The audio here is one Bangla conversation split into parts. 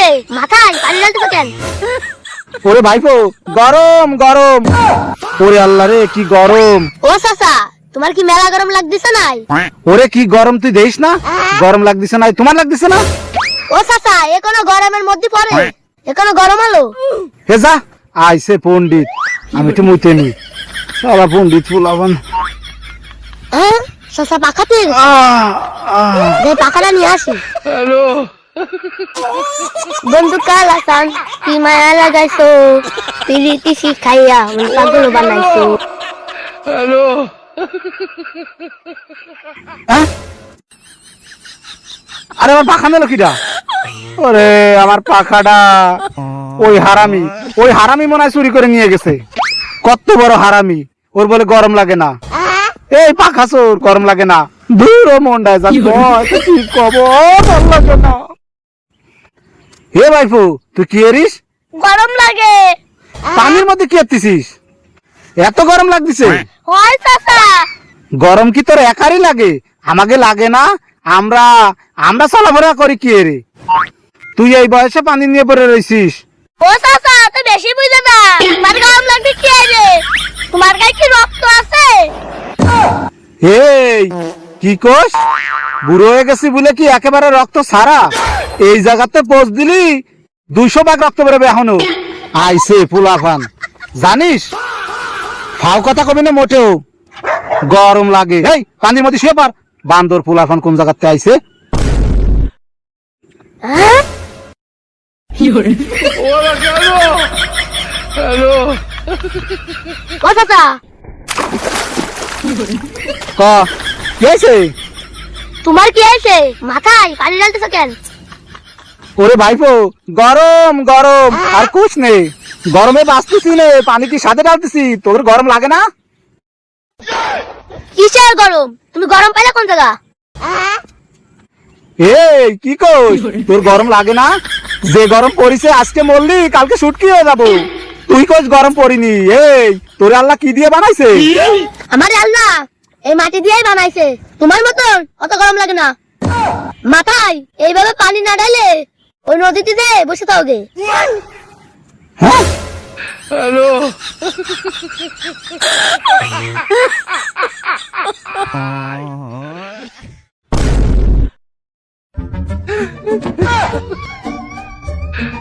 হয়েছে? মাথায় পানি ঢালতেছো কেন? ওরে ভাইপো, গরম গরম। ওরে আল্লাহ রে, কি গরম। ও চাচা, তোমার কি মেলা গরম লাগতেছে নাই? ওরে কি গরম, তুই দেখিস না গরম লাগতেছে না? তোমার লাগতেছে না? ও চাচা, এ কোনো গরমের মধ্যে পড়ে? এ কোনো গরম আলো? হে যা, আইছে পণ্ডিত, আমি তো মুইতে নি সারা পণ্ডিত ফুলাবান। হ্যাঁ চাচা, পাখাতে যে পাখাটা নিয়ে আসি। হ্যালো বন্ধু কাল আসান, কি মায়া লাগাইছো, পিরিতি শিখাইয়া মন পাগল বানাইছো। হ্যালো। আরে আমার পাখা নিল কিটা? ওরে আমার পাখাটা ওই হারামি মনে হয় চুরি করে নিয়ে গেছে। কত বড় হারামি, ওর বলে গরম লাগে না। এই পাখা চোর, গরম লাগে না। দূর ও মন্ডায় যান, কি কব, ভাল লাগে না। হে ভাইফু, তুই কি এরিস? গরম লাগে। পানির মধ্যে কি এরতিছিস? এত গরম লাগতেছে? হয় চাচা। গরম কি তোর একারই লাগে? আমাকে লাগে না? আমরা চলাফেরা করি কি রে? তুই এই বয়সে পানি নিয়ে পড়ে রয়েছিস। ও চাচা, তো বেশি বুঝে না। তোমার গরম লাগবে কি রে? তোমার গায়ে কি রক্ত আছে? এই কি কোস? বুড়ো হয়ে গেছি বলে কি একেবারে রক্ত সারা? এই জায়গাতে পোষ দিলি 200 ভাগ রক্ত বেরোবে এখনো। আইসে ফুলাফান, জানিস ফাও কথা কবি না মোটেও। গরম লাগে। এই পানির মধ্যে শুয়ে পার। বান্দর ফুলাফান কোন জায়গাতে আইছে? হ্যাঁ? ও চাচা, ক কি হয়েছে? তোমার কি হয়েছে? মাথায় পানি ঢালতেছো কেন? ওরে ভাইপো, গরম গরম আর কুছ নেই। গরমে বাঁচতেছি নে, পানি কি সাথে ডালতেছি। তোর গরম লাগে না? কিসের গরম? তুমি গরম পাইলে কোন জায়গা? এই কি কইস? তোর গরম লাগে না? যে গরম পড়িছে, আজকে মরলি কালকে শুটকি হয়ে যাবো। তুই কইস গরম পড়িনি। এই তোর আল্লাহ কি দিয়ে বানাইছে? আমার আল্লাহ এই মাটি দিয়েই বানাইছে। তোমার মতন অত গরম লাগে না। মাথায় এইভাবে পানি না ঢালে ওই নদীতে যে বসে থাকবে। হ্যাঁ? হ্যালো।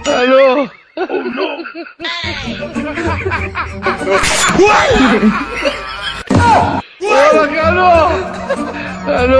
হ্যালো। হ্যালো। হ্যালো।